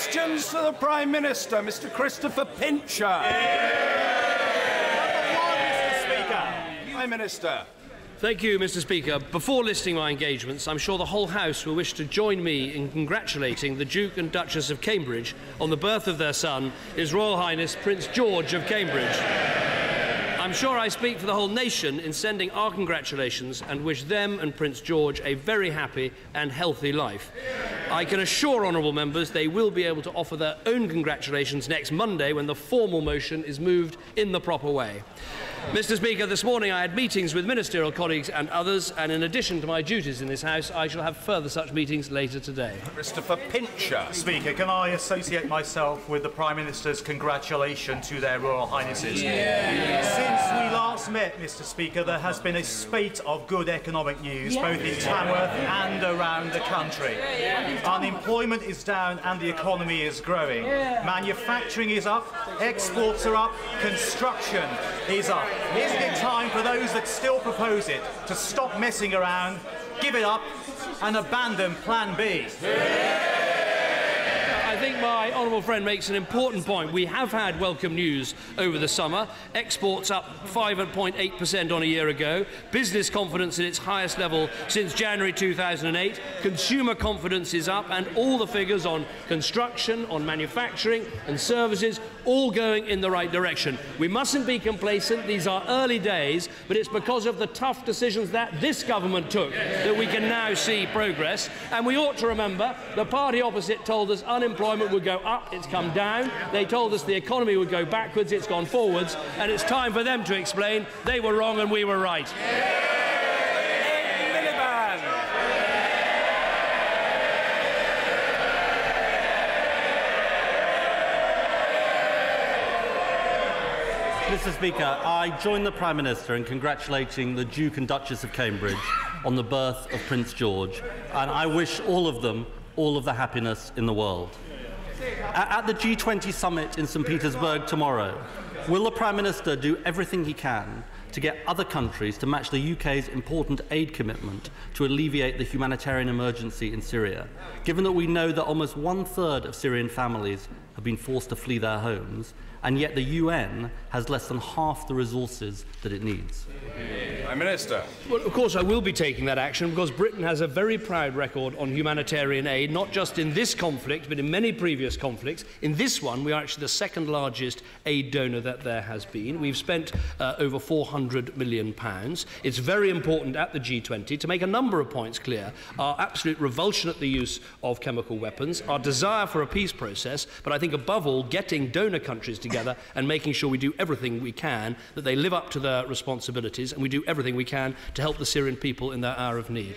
Questions to the Prime Minister, Mr. Christopher Pincher. Mr. Speaker. Prime Minister. Thank you, Mr. Speaker. Before listing my engagements, I'm sure the whole House will wish to join me in congratulating the Duke and Duchess of Cambridge on the birth of their son, His Royal Highness Prince George of Cambridge. I'm sure I speak for the whole nation in sending our congratulations and wish them and Prince George a very happy and healthy life. I can assure honourable members they will be able to offer their own congratulations next Monday when the formal motion is moved in the proper way. Mr. Speaker, this morning I had meetings with ministerial colleagues and others, and in addition to my duties in this House, I shall have further such meetings later today. Christopher Pincher. Speaker, can I associate myself with the Prime Minister's congratulation to their Royal Highnesses? Yeah. Since we last met, Mr. Speaker, there has been a spate of good economic news, both in Tamworth and around the country. Unemployment is down and the economy is growing. Manufacturing is up, exports are up, construction is up. Isn't it time for those that still propose it to stop messing around, give it up and abandon Plan B? I think my honourable friend makes an important point. We have had welcome news over the summer. Exports up 5.8% on a year ago. Business confidence at its highest level since January 2008. Consumer confidence is up, and all the figures on construction, on manufacturing and services all going in the right direction. We mustn't be complacent. These are early days, but it's because of the tough decisions that this government took that we can now see progress. And we ought to remember the party opposite told us unemployment would go up, it's come down. They told us the economy would go backwards, it's gone forwards, and it's time for them to explain they were wrong and we were right. Miliband. Mr. Speaker, I join the Prime Minister in congratulating the Duke and Duchess of Cambridge on the birth of Prince George, and I wish all of them all of the happiness in the world. At the G20 summit in St. Petersburg tomorrow, will the Prime Minister do everything he can to get other countries to match the UK's important aid commitment to alleviate the humanitarian emergency in Syria, given that we know that almost 1/3 of Syrian families have been forced to flee their homes, and yet the UN has less than half the resources that it needs? Prime Minister. Well, of course I will be taking that action because Britain has a very proud record on humanitarian aid, not just in this conflict but in many previous conflicts. In this one we are actually the second largest aid donor that there has been. We've spent over £400 million. It's very important at the G20 to make a number of points clear. Our absolute revulsion at the use of chemical weapons, our desire for a peace process, but I think above all getting donor countries together and making sure we do everything we can, that they live up to their responsibilities, and we do everything we can to help the Syrian people in their hour of need.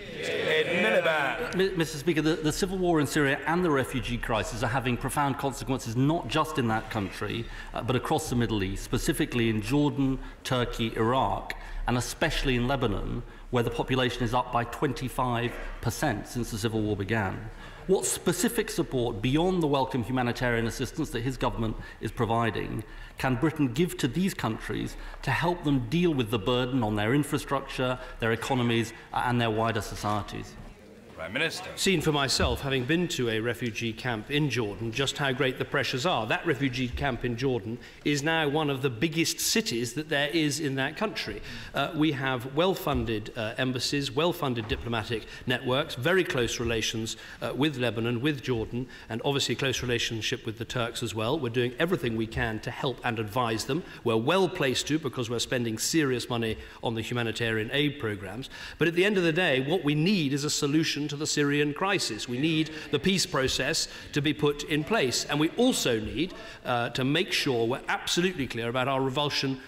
Mr. Speaker, the civil war in Syria and the refugee crisis are having profound consequences not just in that country, but across the Middle East, specifically in Jordan, Turkey, Iraq, and especially in Lebanon, where the population is up by 25% since the civil war began. What specific support, beyond the welcome humanitarian assistance that his government is providing, can Britain give to these countries to help them deal with the burden on their infrastructure, their economies, and their wider societies? Prime Minister. Seen for myself, having been to a refugee camp in Jordan, just how great the pressures are. That refugee camp in Jordan is now one of the biggest cities that there is in that country. We have well-funded embassies, well-funded diplomatic networks, very close relations with Lebanon, with Jordan, and obviously a close relationship with the Turks as well. We're doing everything we can to help and advise them. We're well placed to because we're spending serious money on the humanitarian aid programs. But at the end of the day, what we need is a solution to the Syrian crisis. We need the peace process to be put in place, and we also need to make sure we're absolutely clear about our revulsion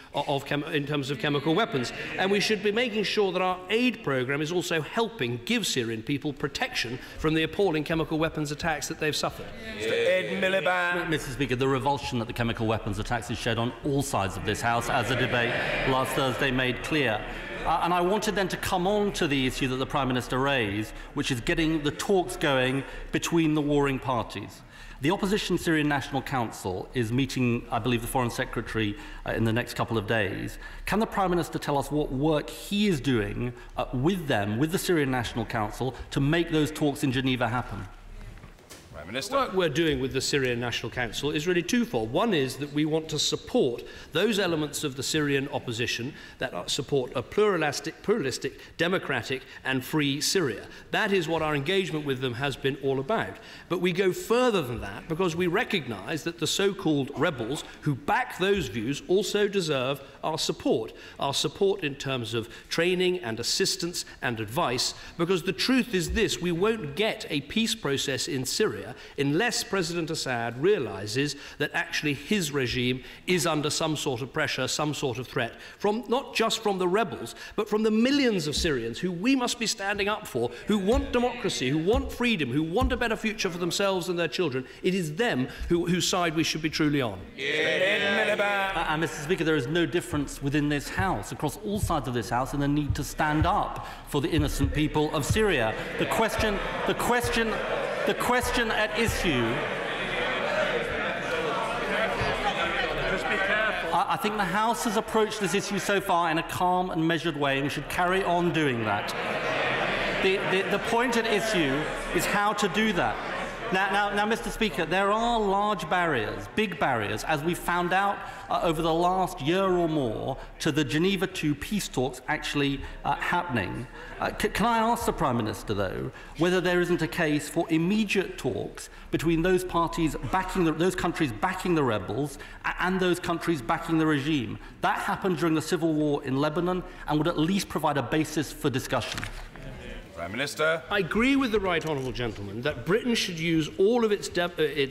in terms of chemical weapons, and we should be making sure that our aid programme is also helping give Syrian people protection from the appalling chemical weapons attacks that they've suffered. Mr. Speaker, the revulsion at the chemical weapons attacks is shared on all sides of this House, as the debate last Thursday made clear. And I wanted then to come on to the issue that the Prime Minister raised, which is getting the talks going between the warring parties. The opposition Syrian National Council is meeting, I believe, the Foreign Secretary in the next couple of days. Can the Prime Minister tell us what work he is doing with them, with the Syrian National Council, to make those talks in Geneva happen? Minister. The work we're doing with the Syrian National Council is really twofold. One is that we want to support those elements of the Syrian opposition that support a pluralistic, democratic and free Syria. That is what our engagement with them has been all about. But we go further than that because we recognise that the so-called rebels who back those views also deserve our support in terms of training and assistance and advice, because the truth is this: we won't get a peace process in Syria unless President Assad realises that actually his regime is under some sort of pressure, some sort of threat, from not just from the rebels, but from the millions of Syrians who we must be standing up for, who want democracy, who want freedom, who want a better future for themselves and their children. It is them whose side we should be truly on. And Mr. Speaker, there is no difference within this House, across all sides of this House, in the need to stand up for the innocent people of Syria. The question at issue. I think the House has approached this issue so far in a calm and measured way, and we should carry on doing that. The point at issue is how to do that. Now, Mr. Speaker, there are large barriers, big barriers, as we found out over the last year or more, to the Geneva II peace talks actually happening. Can I ask the Prime Minister, though, whether there isn't a case for immediate talks between those parties those countries backing the rebels and those countries backing the regime? That happened during the civil war in Lebanon and would at least provide a basis for discussion. Prime Minister. I agree with the right honourable gentleman that Britain should use all of its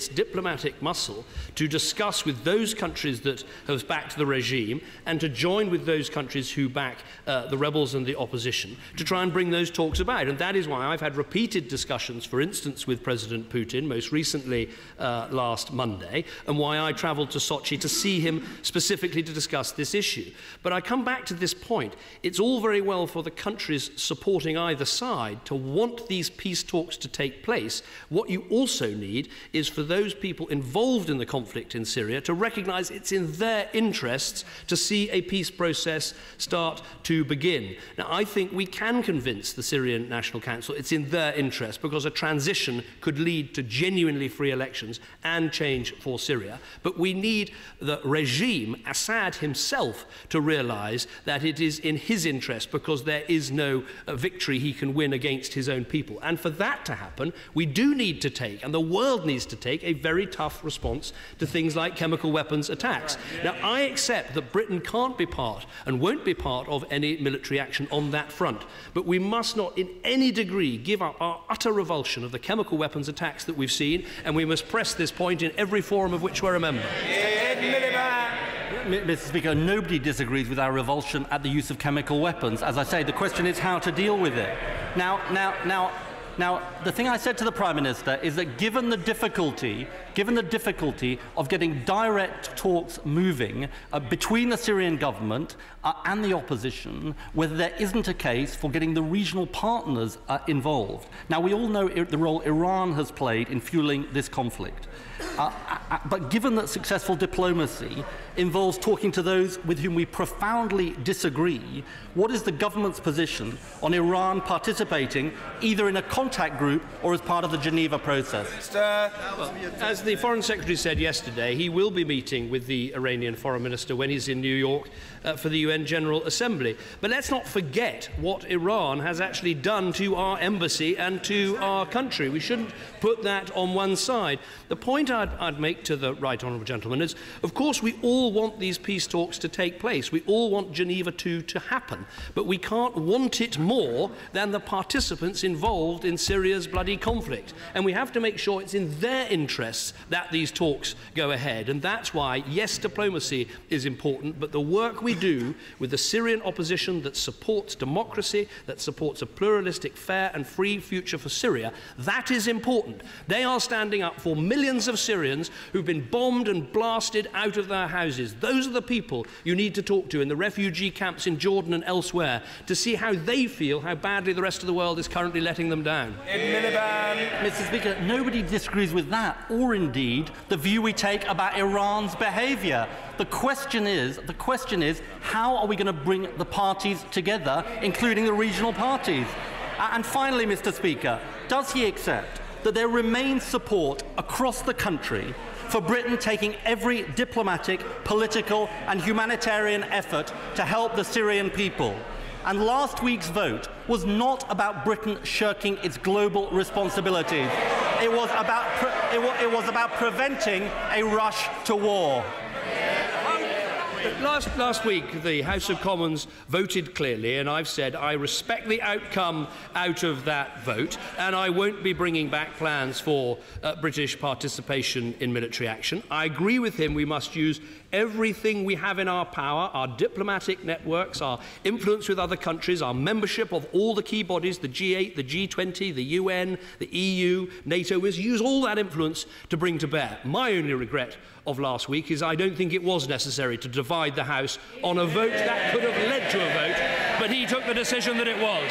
diplomatic muscle to discuss with those countries that have backed the regime and to join with those countries who back the rebels and the opposition to try and bring those talks about. And that is why I've had repeated discussions, for instance, with President Putin, most recently last Monday, and why I travelled to Sochi to see him specifically to discuss this issue. But I come back to this point. It's all very well for the countries supporting either side to want these peace talks to take place. What you also need is for those people involved in the conflict in Syria to recognise it's in their interests to see a peace process start to begin. Now, I think we can convince the Syrian National Council it's in their interest, because a transition could lead to genuinely free elections and change for Syria. But we need the regime, Assad himself, to realise that it is in his interest, because there is no victory he can win against his own people. And for that to happen, we do need to take, and the world needs to take, a very tough response to things like chemical weapons attacks. Now, I accept that Britain can't be part and won't be part of any military action on that front, but we must not in any degree give up our utter revulsion of the chemical weapons attacks that we've seen, and we must press this point in every forum of which we're a member. Mr. Speaker, nobody disagrees with our revulsion at the use of chemical weapons. As I say, the question is how to deal with it. Now, the thing I said to the Prime Minister is that given the difficulty of getting direct talks moving between the Syrian government and the opposition, whether there isn't a case for getting the regional partners involved. Now, we all know the role Iran has played in fueling this conflict. But given that successful diplomacy involves talking to those with whom we profoundly disagree, what is the government's position on Iran participating either in a contact group or as part of the Geneva process? Well, as the Foreign Secretary said yesterday, he will be meeting with the Iranian Foreign Minister when he's in New York for the UN General Assembly. But let's not forget what Iran has actually done to our embassy and to our country. We shouldn't put that on one side. The point I'd make to the right honourable gentleman is, of course, we all want these peace talks to take place. We all want Geneva II to happen. But we can't want it more than the participants involved in Syria's bloody conflict. And we have to make sure it's in their interests that these talks go ahead. And that's why, yes, diplomacy is important, but the work we do with the Syrian opposition that supports democracy, that supports a pluralistic, fair and free future for Syria, that is important. They are standing up for millions of Syrians who've been bombed and blasted out of their houses. Those are the people you need to talk to in the refugee camps in Jordan and elsewhere to see how they feel, how badly the rest of the world is currently letting them down. Mr. Speaker, nobody disagrees with that, or indeed the view we take about Iran's behaviour. The question is, how are we going to bring the parties together, including the regional parties? And finally, Mr. Speaker, does he accept that there remains support across the country for Britain taking every diplomatic, political and humanitarian effort to help the Syrian people. And last week's vote was not about Britain shirking its global responsibilities. It was about preventing a rush to war. Last week, the House of Commons voted clearly, and I've said I respect the outcome out of that vote, and I won't be bringing back plans for British participation in military action. I agree with him we must use everything we have in our power, our diplomatic networks, our influence with other countries, our membership of all the key bodies, the G8, the G20, the UN, the EU, NATO, is use all that influence to bring to bear. My only regret of last week is I don't think it was necessary to divide the House on a vote that could have led to a vote, but he took the decision that it was.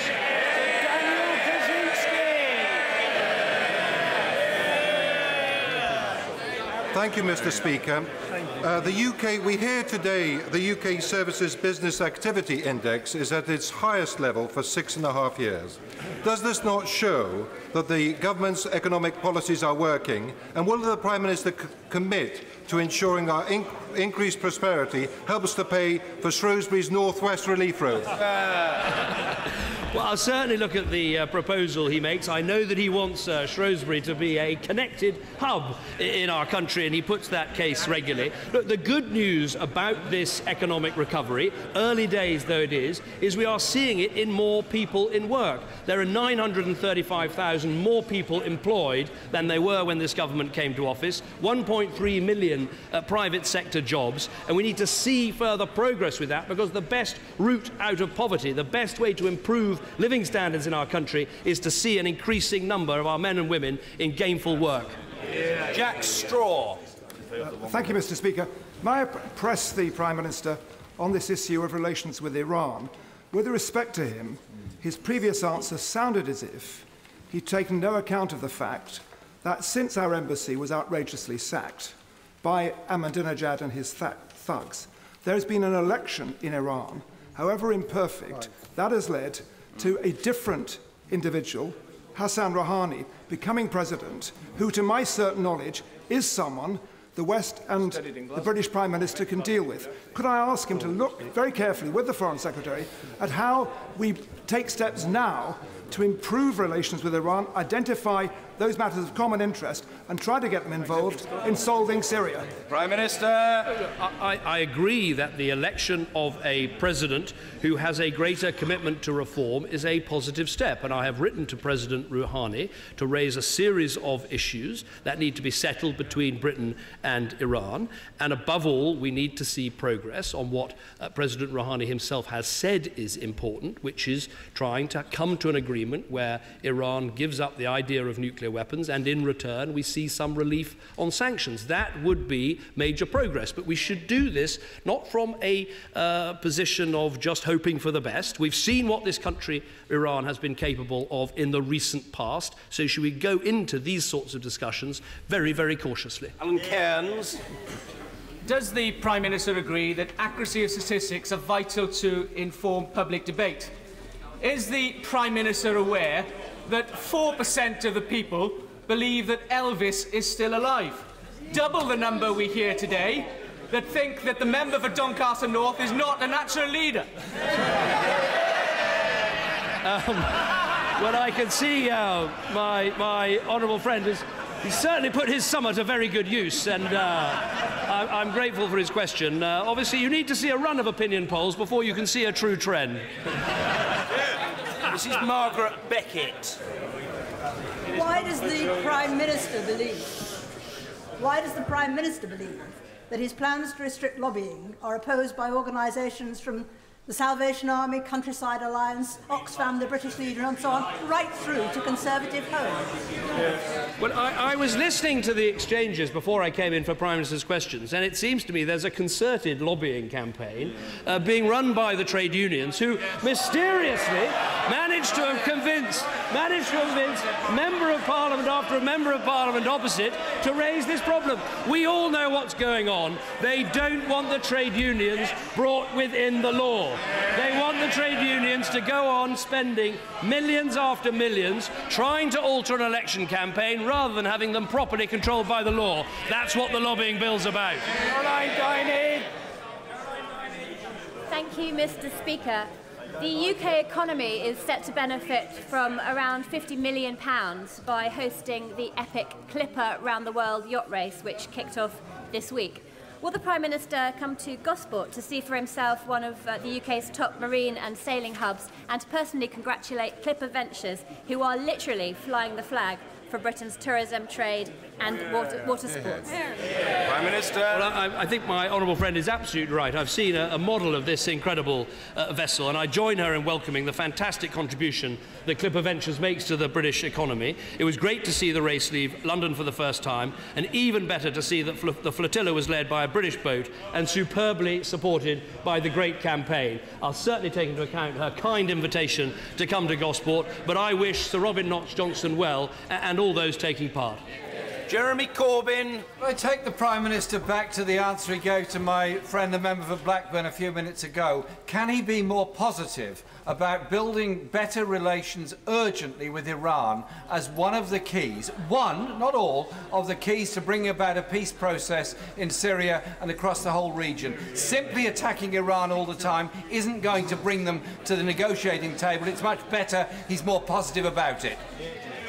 Thank you, Mr. Speaker. We hear today the UK Services Business Activity Index is at its highest level for 6.5 years. Does this not show that the government's economic policies are working? And will the Prime Minister commit to ensuring our increased prosperity helps to pay for Shrewsbury's North West Relief Road? Well, I'll certainly look at the proposal he makes. I know that he wants Shrewsbury to be a connected hub in our country, and he puts that case regularly. Look, the good news about this economic recovery, early days though it is we are seeing it in more people in work. There are 935,000 more people employed than there were when this government came to office, 1.3 million private sector jobs, and we need to see further progress with that, because the best route out of poverty, the best way to improve living standards in our country is to see an increasing number of our men and women in gainful work. Yeah. Jack Straw. Thank you, Mr. Speaker. May I press the Prime Minister on this issue of relations with Iran? With respect to him, his previous answer sounded as if he'd taken no account of the fact that since our embassy was outrageously sacked by Ahmadinejad and his thugs, there has been an election in Iran, however imperfect, that has led to a different individual, Hassan Rouhani, becoming president, who, to my certain knowledge, is someone the West and the British Prime Minister can deal with. Could I ask him to look very carefully with the Foreign Secretary at how we take steps now to improve relations with Iran, identify those matters of common interest, and try to get them involved in solving Syria? Prime Minister. I agree that the election of a president who has a greater commitment to reform is a positive step, and I have written to President Rouhani to raise a series of issues that need to be settled between Britain and Iran, and above all we need to see progress on what President Rouhani himself has said is important, which is trying to come to an agreement where Iran gives up the idea of nuclear weapons, and in return we see some relief on sanctions. That would be major progress, but we should do this not from a position of just hoping for the best. We've seen what this country, Iran, has been capable of in the recent past, so should we go into these sorts of discussions very, very cautiously. Alan Cairns. Does the Prime Minister agree that accuracy of statistics are vital to inform public debate? Is the Prime Minister aware that 4% of the people believe that Elvis is still alive? Double the number we hear today that think that the member for Doncaster North is not a natural leader. Well, I can see my honourable friend he's certainly put his summer to very good use, and I'm grateful for his question. Obviously, you need to see a run of opinion polls before you can see a true trend. This is Margaret Beckett. Why does the Prime Minister believe? Why does the Prime Minister believe that his plans to restrict lobbying are opposed by organisations from the Salvation Army, Countryside Alliance, Oxfam, the British Leader, and so on, right through to Conservative Home? Well, I was listening to the exchanges before I came in for Prime Minister's questions, and it seems to me there's a concerted lobbying campaign being run by the trade unions, who mysteriously managed to convince Member of Parliament after a Member of Parliament opposite to raise this problem. We all know what's going on. They don't want the trade unions brought within the law. They want the trade unions to go on spending millions after millions trying to alter an election campaign rather than having them properly controlled by the law. That's what the lobbying bill's about. Thank you, Mr. Speaker. The UK economy is set to benefit from around £50 million by hosting the epic Clipper Round the World yacht race, which kicked off this week. Will the Prime Minister come to Gosport to see for himself one of the UK's top marine and sailing hubs and to personally congratulate Clipper Ventures, who are literally flying the flag for Britain's tourism, trade and water sports? Prime Minister. Well, I think my honourable friend is absolutely right. I've seen a model of this incredible vessel, and I join her in welcoming the fantastic contribution that Clipper Ventures makes to the British economy. It was great to see the race leave London for the first time, and even better to see that the flotilla was led by a British boat and superbly supported by the great campaign. I'll certainly take into account her kind invitation to come to Gosport, but I wish Sir Robin Knox-Johnson well and all those taking part. Jeremy Corbyn. I take the Prime Minister back to the answer he gave to my friend, the member for Blackburn, a few minutes ago. Can he be more positive about building better relations urgently with Iran as one of the keys, one, not all, of the keys to bringing about a peace process in Syria and across the whole region? Simply attacking Iran all the time isn't going to bring them to the negotiating table. It's much better he's more positive about it.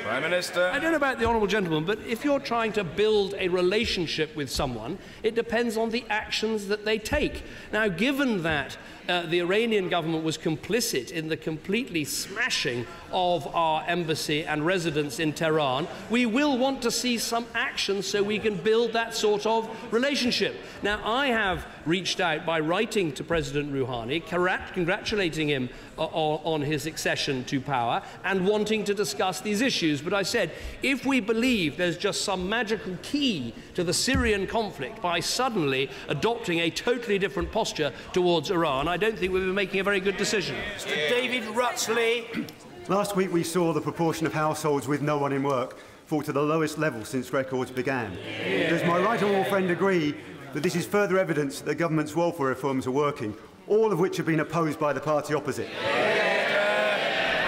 Prime Minister. I don't know about the honourable gentleman, but if you're trying to build a relationship with someone, it depends on the actions that they take. Now, given that the Iranian government was complicit in the completely smashing of our embassy and residence in Tehran, we will want to see some action so we can build that sort of relationship. Now, I have reached out by writing to President Rouhani, congratulating him on his accession to power and wanting to discuss these issues. But I said, if we believe there's just some magical key to the Syrian conflict by suddenly adopting a totally different posture towards Iran, I don't think we'll be making a very good decision. Mr. David Rutsley. Last week we saw the proportion of households with no one in work fall to the lowest level since records began. Does my right honourable friend agree that this is further evidence that the government's welfare reforms are working, all of which have been opposed by the party opposite?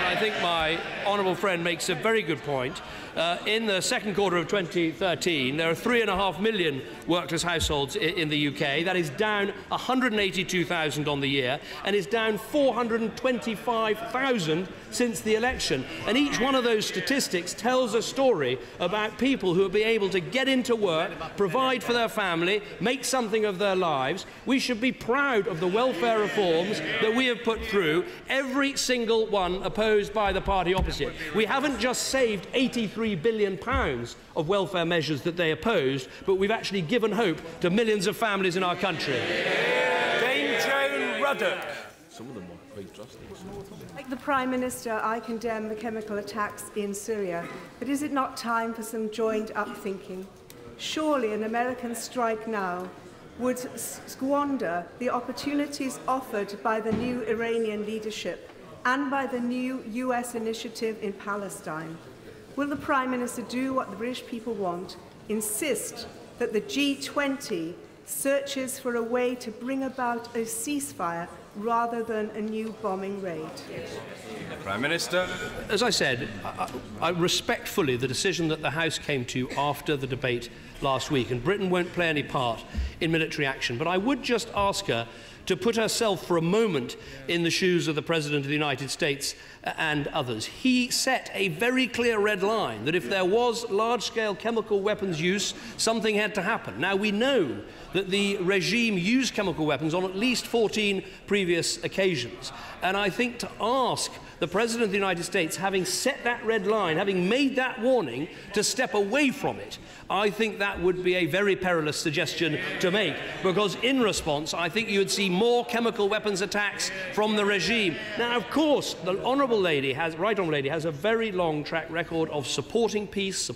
I think my honourable friend makes a very good point. In the second quarter of 2013, there are 3.5 million workless households in the UK. That is down 182,000 on the year and is down 425,000 since the election. And each one of those statistics tells a story about people who will be able to get into work, provide for their family, make something of their lives. We should be proud of the welfare reforms that we have put through, every single one opposed by the party opposite. We haven't just saved £83 billion of welfare measures that they opposed, but we've actually given hope to millions of families in our country. Dame Joan Ruddock. Like the Prime Minister, I condemn the chemical attacks in Syria, but is it not time for some joined-up thinking? Surely an American strike now would squander the opportunities offered by the new Iranian leadership and by the new US initiative in Palestine. Will the Prime Minister do what the British people want, insist that the G20 searches for a way to bring about a ceasefire rather than a new bombing raid? Prime Minister. As I said, I respect fully the decision that the House came to after the debate last week, and Britain won't play any part in military action. But I would just ask her to put herself for a moment in the shoes of the President of the United States and others. He set a very clear red line that if there was large-scale chemical weapons use, something had to happen. Now, we know that the regime used chemical weapons on at least 14 previous occasions. And I think to ask the President of the United States, having set that red line, having made that warning, to step away from it, I think that would be a very perilous suggestion to make, because in response, I think you would see more chemical weapons attacks from the regime. Now, of course, the right honourable lady has a very long track record of supporting peace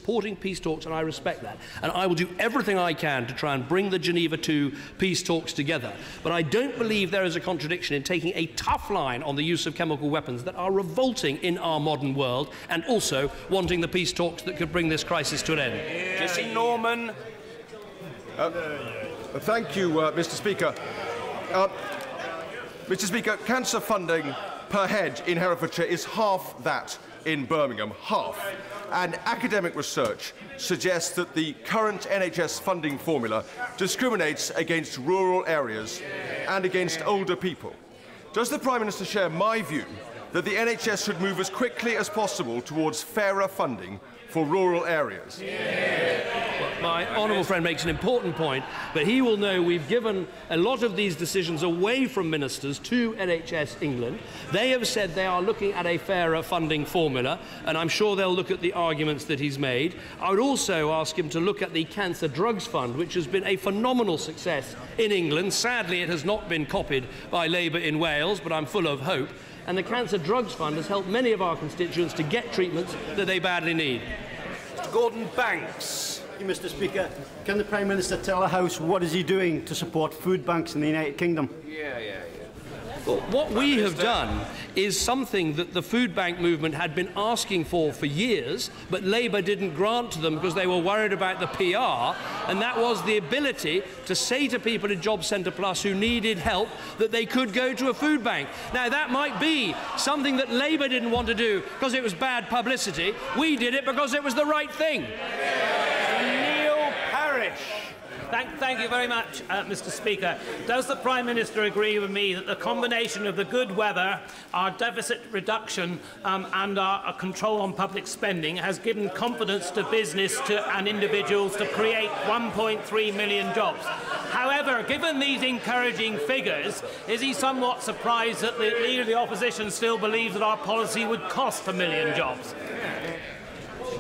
talks, and I respect that. And I will do everything I can to try and bring the Geneva II peace talks together. But I don't believe there is a contradiction in taking a tough line on the use of chemical weapons that are revolting in our modern world, and also wanting the peace talks that could bring this crisis to an end. Jesse Norman. Thank you, Mr. Speaker. Mr. Speaker, cancer funding per head in Herefordshire is half that in Birmingham, half. And academic research suggests that the current NHS funding formula discriminates against rural areas and against older people. Does the Prime Minister share my view that the NHS should move as quickly as possible towards fairer funding for rural areas? Well, my honourable friend makes an important point, but he will know we've given a lot of these decisions away from ministers to NHS England. They have said they are looking at a fairer funding formula, and I'm sure they'll look at the arguments that he's made. I would also ask him to look at the Cancer Drugs Fund, which has been a phenomenal success in England. Sadly, it has not been copied by Labour in Wales, but I'm full of hope. And the Cancer Drugs Fund has helped many of our constituents to get treatments that they badly need. Mr. Gordon Banks. Thank you, Mr. Speaker. Can the Prime Minister tell the House what is he doing to support food banks in the United Kingdom? Well, what we have done is something that the food bank movement had been asking for years, but Labour didn't grant to them because they were worried about the PR, and that was the ability to say to people in Job Centre Plus who needed help that they could go to a food bank. Now, that might be something that Labour didn't want to do because it was bad publicity. We did it because it was the right thing. Neil Parish. Thank you very much, Mr. Speaker. Does the Prime Minister agree with me that the combination of the good weather, our deficit reduction and our control on public spending has given confidence to business and individuals to create 1.3 million jobs? However, given these encouraging figures, is he somewhat surprised that the Leader of the Opposition still believes that our policy would cost 1 million jobs?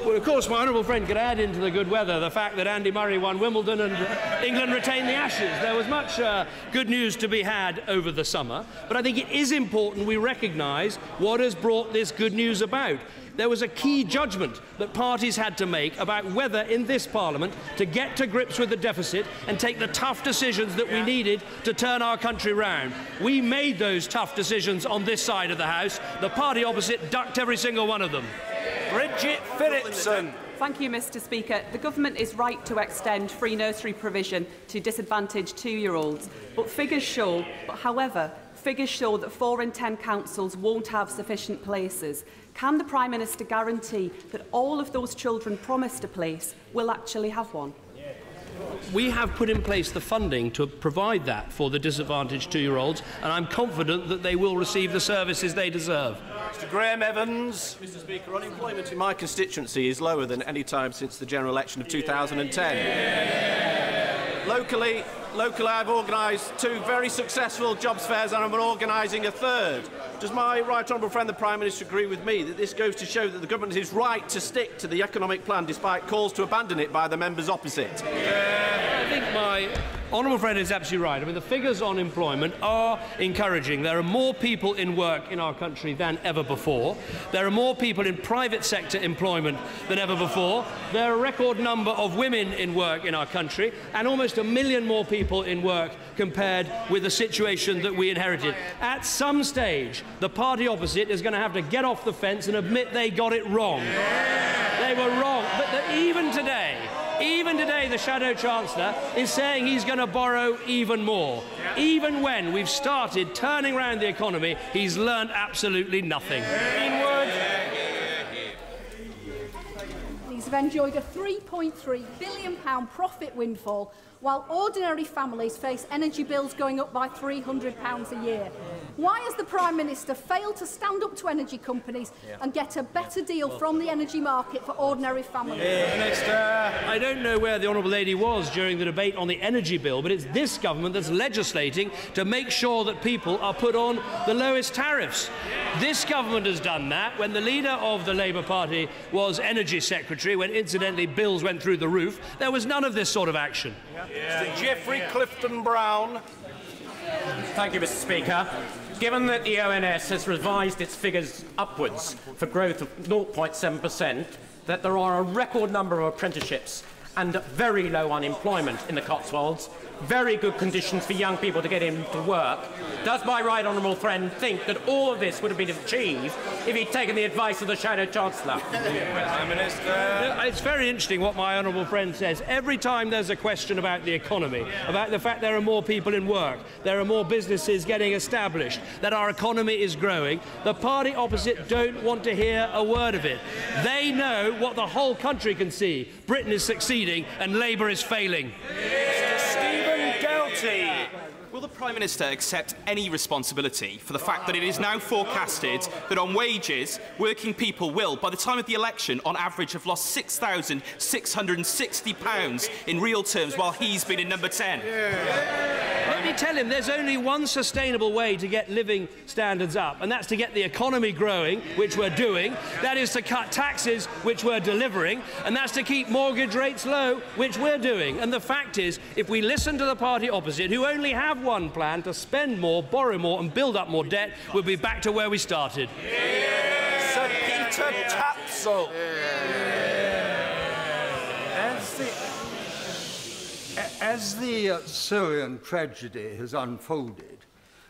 Well, of course, my honourable friend could add into the good weather the fact that Andy Murray won Wimbledon and England retained the Ashes. There was much good news to be had over the summer, but I think it is important we recognise what has brought this good news about. There was a key judgment that parties had to make about whether in this Parliament to get to grips with the deficit and take the tough decisions that we needed to turn our country round. We made those tough decisions on this side of the House. The party opposite ducked every single one of them. Bridget Phillipson. Thank you, Mr. Speaker. The government is right to extend free nursery provision to disadvantaged 2-year-olds, but however, figures show that 4 in 10 councils won't have sufficient places. Can the Prime Minister guarantee that all of those children promised a place will actually have one? We have put in place the funding to provide that for the disadvantaged 2-year-olds, and I'm confident that they will receive the services they deserve. Mr. Graham Evans. Mr. Speaker, unemployment in my constituency is lower than any time since the general election of 2010. Locally, I've organised 2 very successful jobs fairs and I'm organising a 3rd. Does my right honourable friend the Prime Minister agree with me that this goes to show that the government is right to stick to the economic plan despite calls to abandon it by the members opposite? I think my honourable friend is absolutely right. I mean, the figures on employment are encouraging. There are more people in work in our country than ever before. There are more people in private sector employment than ever before. There are a record number of women in work in our country, and almost 1 million more people in work compared with the situation that we inherited. At some stage, the party opposite is going to have to get off the fence and admit they got it wrong. They were wrong. But even today, the Shadow Chancellor is saying he's going to borrow even more. Even when we've started turning around the economy, he's learned absolutely nothing. These have enjoyed a £3.3 billion profit windfall, while ordinary families face energy bills going up by £300 a year. Why has the Prime Minister failed to stand up to energy companies and get a better deal from the energy market for ordinary families? I don't know where the Honourable Lady was during the debate on the energy bill, but it's this government that's legislating to make sure that people are put on the lowest tariffs. This government has done that when the leader of the Labour Party was Energy Secretary, when incidentally bills went through the roof. There was none of this sort of action. Mr. Geoffrey Clifton-Brown. Thank you, Mr. Speaker. Given that the ONS has revised its figures upwards for growth of 0.7%, that there are a record number of apprenticeships and very low unemployment in the Cotswolds, very good conditions for young people to get into work, does my right honourable friend think that all of this would have been achieved if he'd taken the advice of the Shadow Chancellor. Prime Minister. It's very interesting what my honourable friend says. Every time there's a question about the economy, about the fact there are more people in work, there are more businesses getting established, that our economy is growing, the party opposite don't want to hear a word of it. They know what the whole country can see. Britain is succeeding and Labour is failing. Mr. Stephen Gelty. Will the Prime Minister accept any responsibility for the fact that it is now forecasted that on wages, working people will, by the time of the election, on average have lost £6,660 in real terms while he's been in number 10? Let me tell him there's only one sustainable way to get living standards up, and that's to get the economy growing, which we're doing. That is to cut taxes, which we're delivering, and that's to keep mortgage rates low, which we're doing. And the fact is, if we listen to the party opposite, who only have one plan, to spend more, borrow more and build up more debt, we'll be back to where we started. Sir Peter Tapsell. As the Syrian tragedy has unfolded,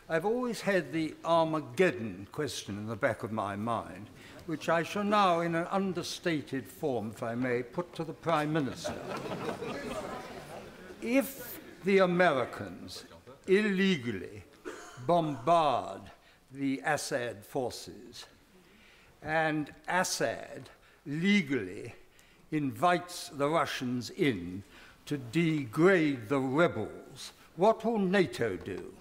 I've always had the Armageddon question in the back of my mind, which I shall now, in an understated form, if I may, put to the Prime Minister. If the Americans illegally bombard the Assad forces and Assad legally invites the Russians in to degrade the rebels, what will NATO do?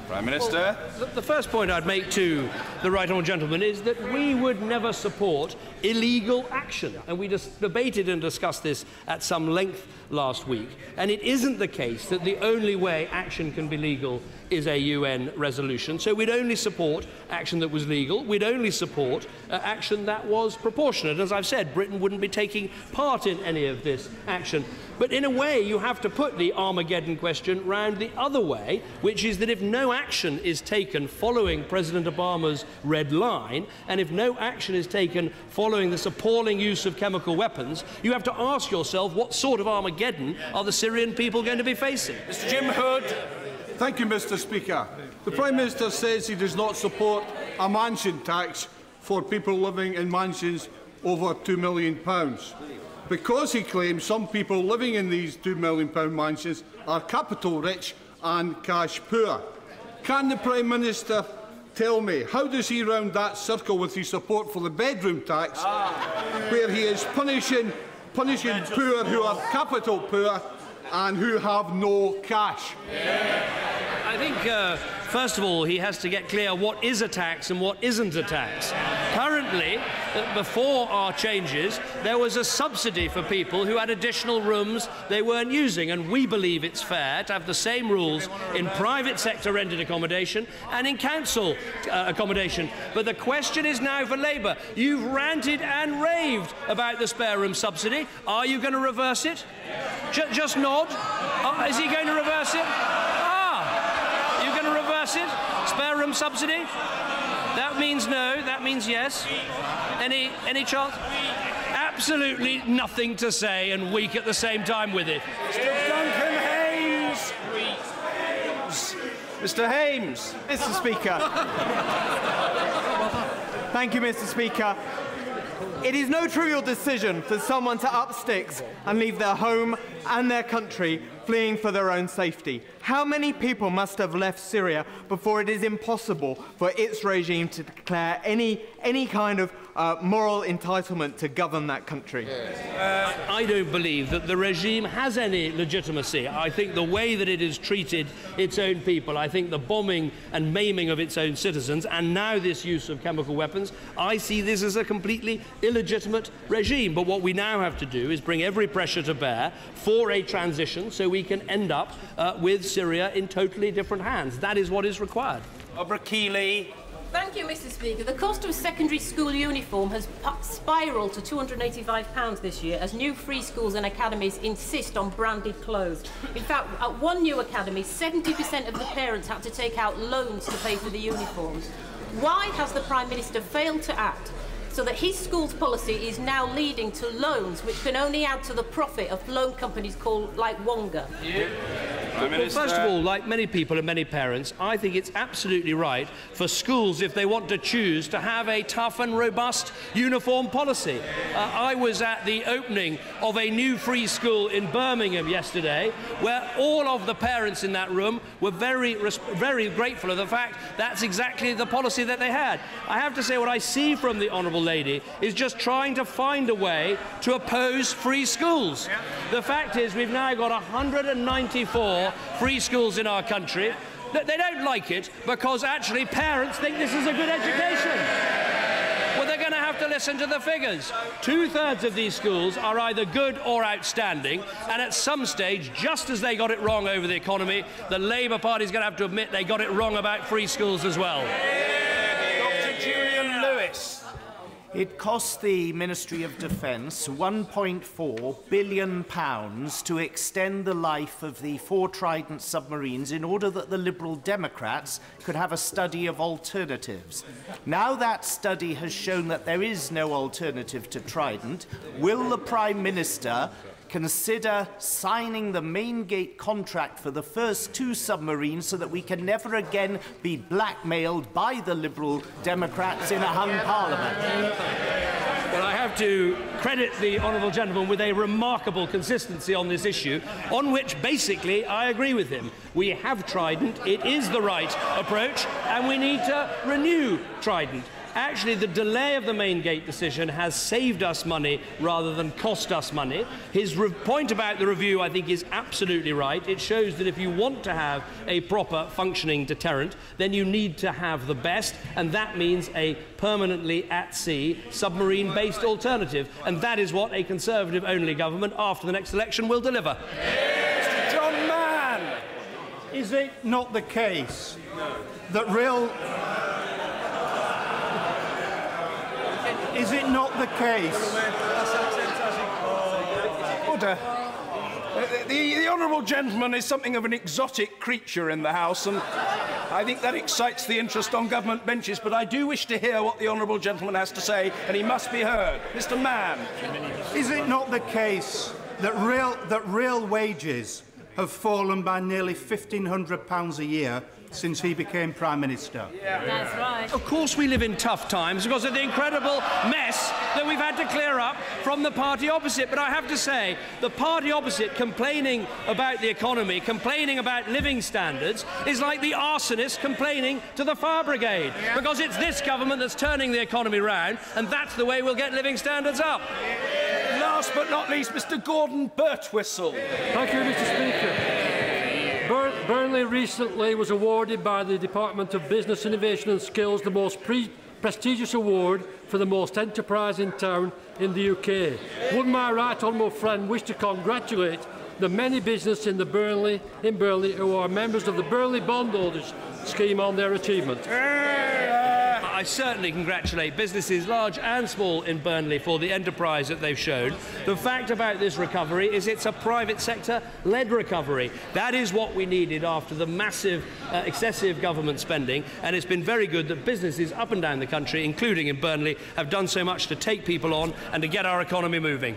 Prime Minister. Well, the first point I'd make to the right honourable gentleman is that we would never support illegal action. And we just debated and discussed this at some length last week. And it isn't the case that the only way action can be legal is a UN resolution. So we'd only support action that was legal. We'd only support action that was proportionate. As I've said, Britain wouldn't be taking part in any of this action. But in a way, you have to put the Armageddon question round the other way, which is that if no action is taken following President Obama's red line, and if no action is taken following this appalling use of chemical weapons, you have to ask yourself what sort of Armageddon are the Syrian people going to be facing? Mr. Jim Hood. Thank you, Mr. Speaker. The Prime Minister says he does not support a mansion tax for people living in mansions over £2 million. Because he claims some people living in these £2 million mansions are capital rich and cash poor. Can the Prime Minister tell me, how does he round that circle with his support for the bedroom tax, where he is punishing poor who are capital poor and who have no cash? I think, first of all, he has to get clear what is a tax and what isn't a tax. Currently, before our changes, there was a subsidy for people who had additional rooms they weren't using, and we believe it's fair to have the same rules in private sector rented accommodation and in council accommodation. But the question is now for Labour. You've ranted and raved about the spare room subsidy. Are you going to reverse it? Just nod. Is he going to reverse it? You're going to reverse it? Spare room subsidy? That means no. That means yes. Any chance? Absolutely nothing to say, and weak at the same time with it. Mr. Duncan Hayes. Mr. Hames. Mr. Speaker. Thank you, Mr. Speaker. It is no trivial decision for someone to up sticks and leave their home and their country fleeing for their own safety. How many people must have left Syria before it is impossible for its regime to declare any kind of moral entitlement to govern that country? I don't believe that the regime has any legitimacy. I think the way that it has treated its own people, I think the bombing and maiming of its own citizens, and now this use of chemical weapons, I see this as a completely illegitimate regime. But what we now have to do is bring every pressure to bear for a transition so we can end up with Syria in totally different hands. That is what is required. Barbara Keeley. Thank you, Mr. Speaker. The cost of secondary school uniform has spiralled to £285 this year as new free schools and academies insist on branded clothes. In fact, at one new academy, 70% of the parents had to take out loans to pay for the uniforms. Why has the Prime Minister failed to act so that his school's policy is now leading to loans which can only add to the profit of loan companies called like Wonga? Well, first of all, like many people and many parents, I think it's absolutely right for schools, if they want to choose, to have a tough and robust uniform policy. I was at the opening of a new free school in Birmingham yesterday, where all of the parents in that room were very grateful of the fact that's exactly the policy that they had. I have to say, what I see from the Honourable Lady is just trying to find a way to oppose free schools. The fact is, we've now got 194 free schools in our country. They don't like it because actually parents think this is a good education. Well, they're going to have to listen to the figures. 2/3 of these schools are either good or outstanding, and at some stage, just as they got it wrong over the economy, the Labour Party is going to have to admit they got it wrong about free schools as well. Dr. Julian Lewis. It cost the Ministry of Defence £1.4 billion to extend the life of the 4 Trident submarines in order that the Liberal Democrats could have a study of alternatives. Now that study has shown that there is no alternative to Trident, will the Prime Minister consider signing the main gate contract for the first 2 submarines so that we can never again be blackmailed by the Liberal Democrats in a hung parliament? Well, I have to credit the honourable gentleman with a remarkable consistency on this issue, on which basically I agree with him. We have Trident, it is the right approach, and we need to renew Trident. Actually, the delay of the main gate decision has saved us money rather than cost us money. His point about the review, I think, is absolutely right. It shows that if you want to have a proper functioning deterrent, then you need to have the best, and that means a permanently at-sea submarine-based alternative. And that is what a Conservative-only government after the next election will deliver. Mr. John Mann. Is it not the case that real... Is it not the case? Order. The honourable gentleman is something of an exotic creature in the House, and I think that excites the interest on government benches, but I do wish to hear what the honourable gentleman has to say, and he must be heard. Mr. Mann. Is it not the case that real wages have fallen by nearly £1,500 a year since he became Prime Minister? Yeah. That's right. Of course we live in tough times because of the incredible mess that we've had to clear up from the party opposite. But I have to say, the party opposite complaining about the economy, complaining about living standards, is like the arsonist complaining to the fire brigade. Because it's this government that's turning the economy round, and that's the way we'll get living standards up. Last but not least, Mr. Gordon Birtwistle. Thank you, Mr. Speaker. Burnley recently was awarded by the Department of Business, Innovation and Skills the most prestigious award for the most enterprising town in the UK. Would my right honourable friend wish to congratulate the many businesses in Burnley who are members of the Burnley Bondholders Scheme on their achievement? I certainly congratulate businesses large and small in Burnley for the enterprise that they've shown. The fact about this recovery is it's a private sector-led recovery. That is what we needed after the massive, excessive government spending, and it's been very good that businesses up and down the country, including in Burnley, have done so much to take people on and to get our economy moving.